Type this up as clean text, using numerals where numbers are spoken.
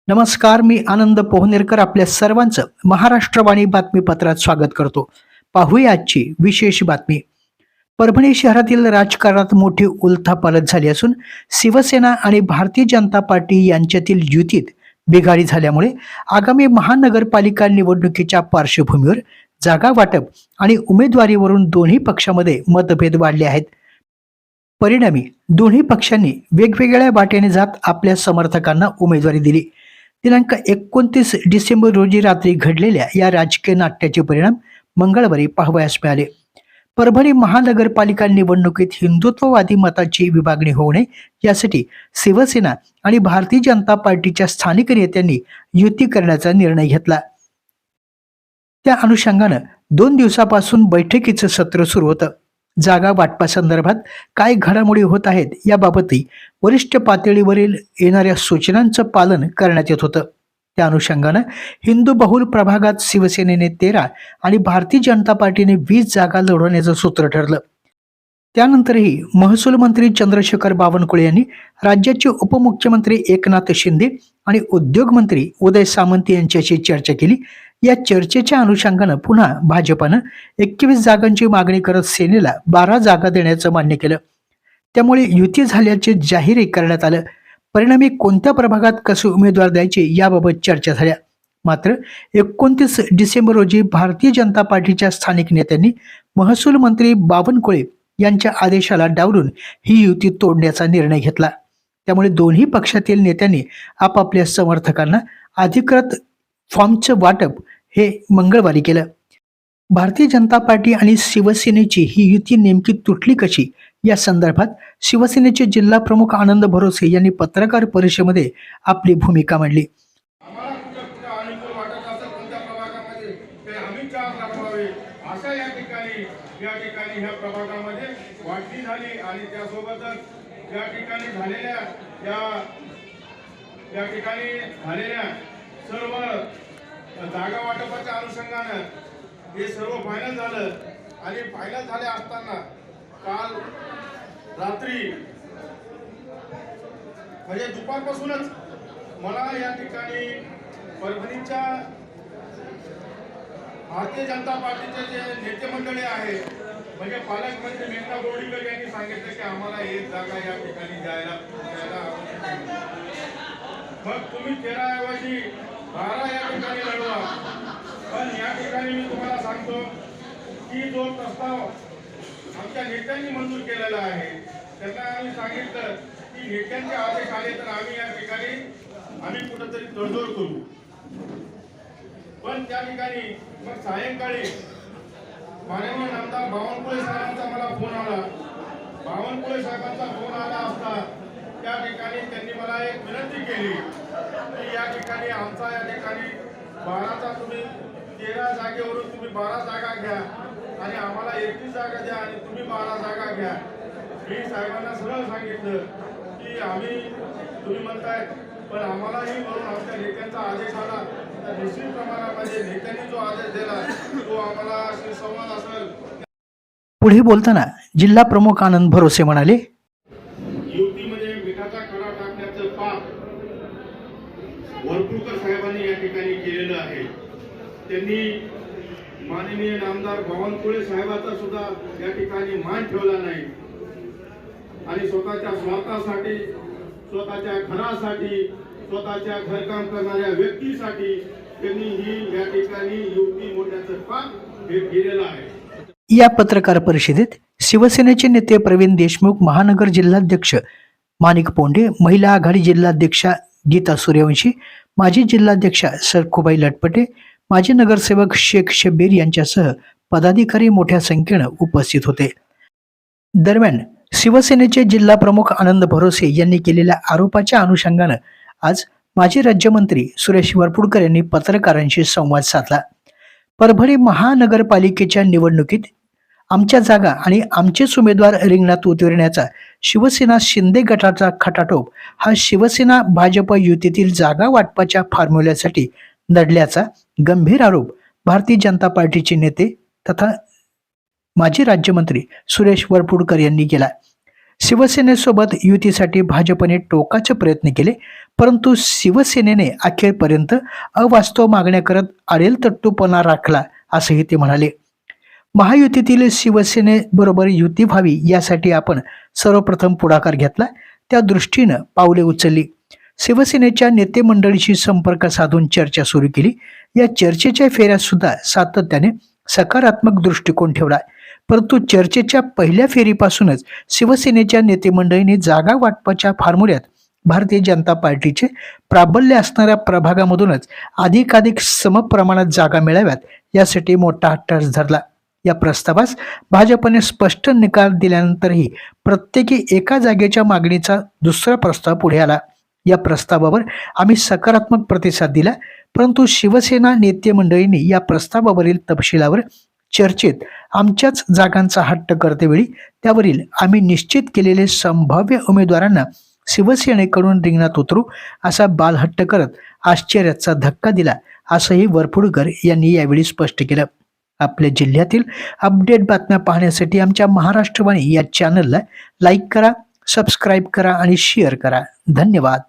नमस्कार, मी आनंद पोहनेरकर आपल्या सर्वांचं महाराष्ट्रवाणी बातमीपत्रात स्वागत करतो. पाहूया आजची विशेष बातमी. परभणी शहरातील राजकारणात मोठी उलथापालथ झाली असून शिवसेना आणि भारतीय जनता पार्टी यांच्यातील युतीत बिघाडी झाल्यामुळे आगामी महानगरपालिका निवडणुकीच्या पार्श्वभूमीवर जागा वाटप आणि उमेदवारीवरून दोन्ही पक्षामध्ये मतभेद वाढले आहेत. परिणामी दोन्ही पक्षांनी वेगवेगळ्या वाटेने जात आपल्या समर्थकांना उमेदवारी दिली. दिनांक 29 डिसेंबर रोजी रात्री घडलेल्या या राजकीय नाट्याचे परिणाम मंगळवारी पाहावयास मिळाले. परभणी महानगरपालिका निवडणुकीत हिंदुत्ववादी मताची विभागणी होऊ नये यासाठी शिवसेना आणि भारतीय जनता पार्टीच्या स्थानिक नेत्यांनी युती करण्याचा निर्णय घेतला. त्या अनुषंगानं 2 दिवसापासून बैठकीचं सत्र सुरू होतं. जागा वाटपासंदर्भात काय घडामोडी होत आहेत याबाबतही वरिष्ठ पातळीवरील येणाऱ्या सूचनांचं पालन करण्यात येत होतं. त्या अनुषंगानं हिंदू बहुल प्रभागात शिवसेनेने 13 आणि भारतीय जनता पार्टीने 20 जागा लढवण्याचं सूत्र ठरलं. त्यानंतरही महसूल मंत्री चंद्रशेखर बावनकुळे यांनी राज्याचे उपमुख्यमंत्री एकनाथ शिंदे आणि उद्योग मंत्री उदय सामंत यांच्याशी चर्चा केली. या चर्चेच्या अनुषंगानं पुन्हा भाजपानं 21 जागांची मागणी करत सेनेला 12 जागा देण्याचं मान्य केलं. त्यामुळे युती झाल्याचे जाहीरही करण्यात आलं. परिणामी कोणत्या प्रभागात कसे उमेदवार द्यायचे याबाबत चर्चा झाल्या. मात्र 29 डिसेंबर रोजी भारतीय जनता पार्टीच्या स्थानिक नेत्यांनी महसूल मंत्री बावनकुळे यांच्या आदेशाला डावलून ही युती तोडण्याचा निर्णय घेतला. त्यामुळे दोन्ही पक्षातील नेत्यांनी आपापल्या समर्थकांना अधिकृत फॉर्मचं वाटप हे मंगळवारी केलं. भारतीय जनता पार्टी आणि शिवसेनेची ही युती नेमकी तुटली कशी या संदर्भात शिवसेनेचे जिल्हा प्रमुख आनंद भरोसे यांनी पत्रकार परिषदेमध्ये आपली भूमिका मांडली. ह्या प्रभागामध्ये वाटणी झाली आणि त्यासोबतच या ठिकाणी झालेल्या सर्व जागा वाटपाच्या अनुषंगानं हे सर्व फायनल झालं. आणि फायनल झाले असताना काल रात्री म्हणजे दुपारपासूनच मला या ठिकाणी परभणीच्या भारतीय जनता पार्टीचे जे नेते मंडळी आहे म्हणजे पालकमंत्री मेघना बोर्डीकर यांनी सांगितलं की आम्हाला एक जागा या ठिकाणी द्यायला मग तुम्ही 13 ऐवजी 12 या ठिकाणी लढवा. पण या ठिकाणी मी तुम्हाला सांगतो की जो प्रस्ताव आमच्या नेत्यांनी मंजूर केलेला आहे त्यांना आम्ही सांगितलं की नेत्यांचे आदेश आले तर आम्ही या ठिकाणी कुठेतरी तडजोड करू. पण त्या ठिकाणी मग सायंकाळी माननीय आमदार बावनकुळे साहेबांचा मला फोन आला. बावनकुळे साहेबांचा फोन आला असता त्या ठिकाणी त्यांनी मला एक विनंती केली की या ठिकाणी आमचा या ठिकाणी 12चा तुम्ही 13 जागेवरून तुम्ही 12 जागा घ्या आणि आम्हाला 21 जागा द्या आणि तुम्ही 12 जागा घ्या. मी साहेबांना सरळ सांगितलं की तुम्ही म्हणताय पण आम्हालाही म्हणून आमच्या नेत्यांचा आदेश आला तर निश्चित प्रमाणामध्ये नेत्यांनी जो आदेश दिला तो आम्हाला संवाद असेल. पुढे बोलताना जिल्हा प्रमुख आनंद भरोसे म्हणाले, युतीमध्ये मिठाचा खडा टाकण्याचं पाप वरपुडकर साहेबांनी या ठिकाणी केलेलं आहे. त्यांनी माननीय आमदार बावनकुळे साहेबांचा सुद्धा या ठिकाणी मान ठेवला नाही आणि स्वतःच्या स्वार्थासाठी स्वतःच्या घरासाठी स्वतःच्या घरकाम करणाऱ्या व्यक्तीसाठी त्यांनी ही या ठिकाणी युती मोडण्याचं पाप हे केलेलं आहे. या पत्रकार परिषदेत शिवसेनेचे नेते प्रवीण देशमुख, महानगर जिल्हाध्यक्ष माणिक पोंडे, महिला आघाडी जिल्हाध्यक्षा गीता सूर्यवंशी, माजी जिल्हाध्यक्षा सरखुबाई लटपटे, माजी नगरसेवक शेख शब्बीर यांच्यासह पदाधिकारी मोठ्या संख्येनं उपस्थित होते. दरम्यान शिवसेनेचे जिल्हा प्रमुख आनंद भरोसे यांनी केलेल्या आरोपाच्या अनुषंगानं आज माजी राज्यमंत्री सुरेश वरपुडकर यांनी पत्रकारांशी संवाद साधला. परभणी महानगरपालिकेच्या निवडणुकीत आमच्या जागा आणि आमचेच उमेदवार रिंगणात उतरण्याचा शिवसेना शिंदे गटाचा खटाटोप हा शिवसेना भाजप युतीतील जागा वाटपाच्या फॉर्म्युल्यासाठी लढल्याचा गंभीर आरोप भारतीय जनता पार्टीचे नेते तथा माजी राज्यमंत्री सुरेश वरपुडकर यांनी केला. शिवसेनेसोबत युतीसाठी भाजपने टोकाचे प्रयत्न केले, परंतु शिवसेनेने अखेरपर्यंत अवास्तव मागण्या करत आडेलतट्टूपणा राखला, असंही ते म्हणाले. महायुतीतील शिवसेनेबरोबर युती व्हावी यासाठी आपण सर्वप्रथम पुढाकार घेतला, त्या दृष्टीनं पावले उचलली. शिवसेनेच्या नेते मंडळीशी संपर्क साधून चर्चा सुरू केली. या चर्चेच्या फेऱ्यात सुद्धा सातत्याने सकारात्मक दृष्टिकोन ठेवला, परंतु चर्चेच्या पहिल्या फेरीपासूनच शिवसेनेच्या नेते मंडळींनी जागा वाटपाच्या फॉर्म्युल्यात भारतीय जनता पार्टीचे प्राबल्य असणाऱ्या प्रभागामधूनच अधिकाधिक समप्रमाणात जागा मिळाव्यात यासाठी मोठा हट्टास धरला. या प्रस्तावास भाजपने स्पष्ट निकाल दिल्यानंतरही प्रत्येकी एका जागेच्या मागणीचा दुसरा प्रस्ताव पुढे आला. या प्रस्तावावर आम्ही सकारात्मक प्रतिसाद दिला, परंतु शिवसेना नेते मंडळींनी या प्रस्तावावरील तपशिलावर चर्चेत आमच्याच जागांचा हट्ट करतेवेळी त्यावरील आम्ही निश्चित केलेले संभाव्य उमेदवारांना शिवसेनेकडून रिंगणात उतरू असा बालहट्ट करत आश्चर्याचा धक्का दिला, असंही वरपुडकर यांनी यावेळी स्पष्ट केलं. आपल्या जिल्ह्यातील अपडेट बातम्या पाहण्यासाठी आमच्या महाराष्ट्रवाणी या चॅनलला लाईक करा, सबस्क्राईब करा आणि शेअर करा. धन्यवाद.